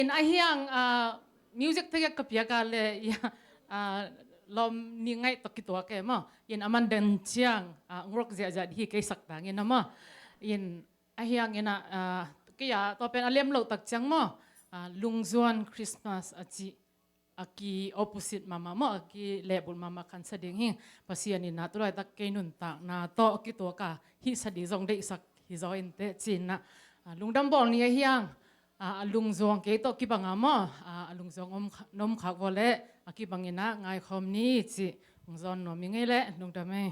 in ahiang music tege kapia kale ya lom ni ngai tokitwa ke mo in aman den chiang ngrok zia ja hi ke sakta ngi na mo in ahiang ina kia to pen alem lo tak chang mo lungzuan Christmas achi aki opposite mama mo aki lebul mama kan sading hi pasian in naturai tak ke nun ta na to ki to ka hi sadi zong de sak hi zo in te chin na lungdam bol ni hiang lungzong ke to ki banga mo lungzong nom khak vole aki bangina ngai khom ni chi zon no mi ngai le lungdam e